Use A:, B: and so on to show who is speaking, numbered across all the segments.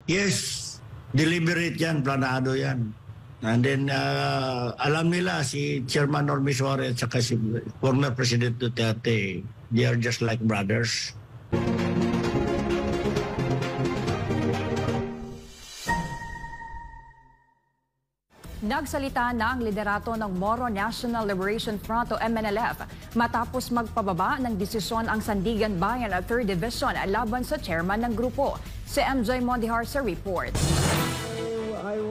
A: Yes, deliberate yan, planado yan. And then, alam nila si Chairman Normie Suarez at saka si former President Duterte, they are just like brothers.
B: Nagsalita na ang liderato ng Moro National Liberation Front o MNLF matapos magpababa ng desisyon ang Sandigan Bayan at 3rd Division laban sa chairman ng grupo. Si MJ Mondihar sa report.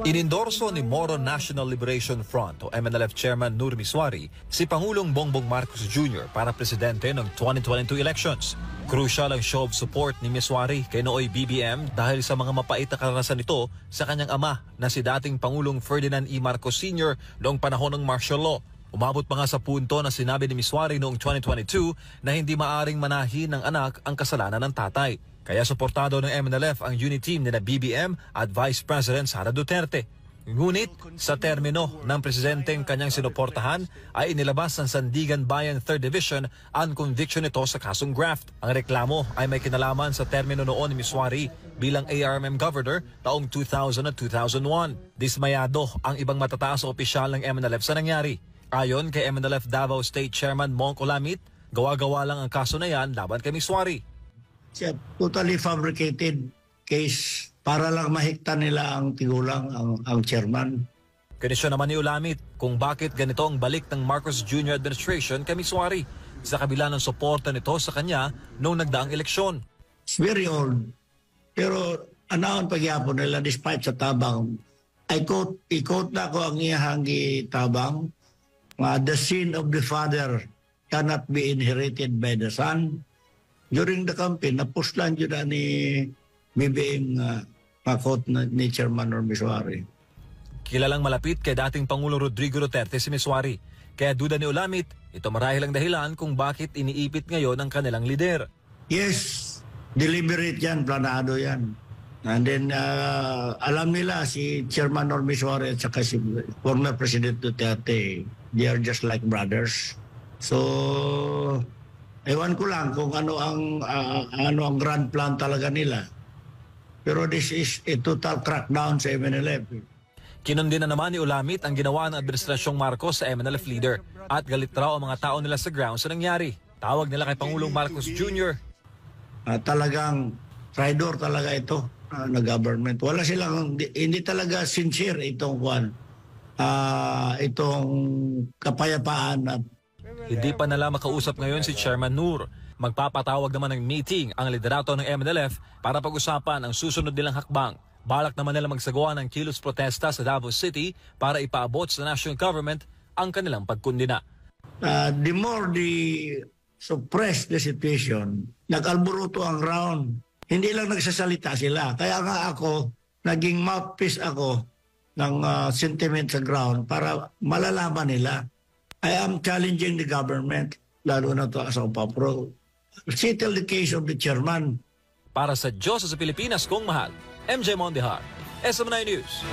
C: Inendorso ni Moro National Liberation Front o MNLF Chairman Nur Miswari si Pangulong Bongbong Marcos Jr. para presidente ng 2022 elections. Crucial ang show of support ni Miswari kay nooy BBM dahil sa mga mapait na karanasan nito sa kanyang ama na si dating Pangulong Ferdinand E. Marcos Sr. noong panahon ng martial law. Umabot pa nga sa punto na sinabi ni Miswari noong 2022 na hindi maaring manahin ng anak ang kasalanan ng tatay. Kaya suportado ng MNLF ang unit team nila BBM at Vice President Sara Duterte. Ngunit sa termino ng presidenteng kanyang sinuportahan ay inilabas ng Sandigan Bayan 3rd Division ang conviction nito sa kasong graft. Ang reklamo ay may kinalaman sa termino noon ni Miswari bilang ARMM Governor taong 2000 at 2001. Dismayado ang ibang matataas na opisyal ng MNLF sa nangyari. Ayon kay MNLF Davao State Chairman Monk Olamit, gawa-gawa lang ang kaso na yan laban kay Miswari.
A: Totally fabricated case para lang mahikta nila ang tigulang, ang chairman.
C: Kondisyon naman ni Olamit kung bakit ganito ang balik ng Marcos Jr. administration kay Miswari sa kabila ng suporta nito sa kanya noong nagdaang eleksyon.
A: It's very old. Pero anaon pagyapon nila despite sa tabang. I-quote na ko ang iyahang tabang. The sin of the father cannot be inherited by the son. During the campaign, napuslan yun na ni BBM pakot ni Chairman Normie Suarez.
C: Kilalang malapit kay dating Pangulong Rodrigo Duterte si Miswari. Kaya duda ni Olamit, ito marahil ang dahilan kung bakit iniipit ngayon ang kanilang lider.
A: Yes, deliberate yan, planado yan. And then, alam nila si Chairman Normie Suarez at saka si former President Duterte, they are just like brothers. So, ewan ko lang kung ano ang grand plan talaga nila. Pero this is a total crackdown sa MNLF.
C: Kinundi na naman ni Olamit ang ginawa ng Administrasyong Marcos sa MNLF leader at galit raw ang mga tao nila sa ground sa nangyari. Tawag nila kay Pangulong Marcos Jr.
A: Talagang traidor talaga ito na government. Wala silang, hindi talaga sincere itong kapayapaan na.
C: Hindi pa nila makausap ngayon si Chairman Nur. Magpapatawag naman ng meeting ang liderato ng MNLF para pag-usapan ang susunod nilang hakbang. Balak naman nila magsagawa ng kilos protesta sa Davao City para ipaabot sa national government ang kanilang pagkundina.
A: The more they suppress the situation, nag-alburuto ang ground. Hindi lang nagsasalita sila. Kaya nga ako, naging mouthpiece ako ng sentiment sa ground para malalaman nila. I am challenging the government, lalo na to sa UPAPRO. Settle the case of the chairman.
C: Para sa Diyos sa Pilipinas kong mahal, MJ Mondihar, SM9 News.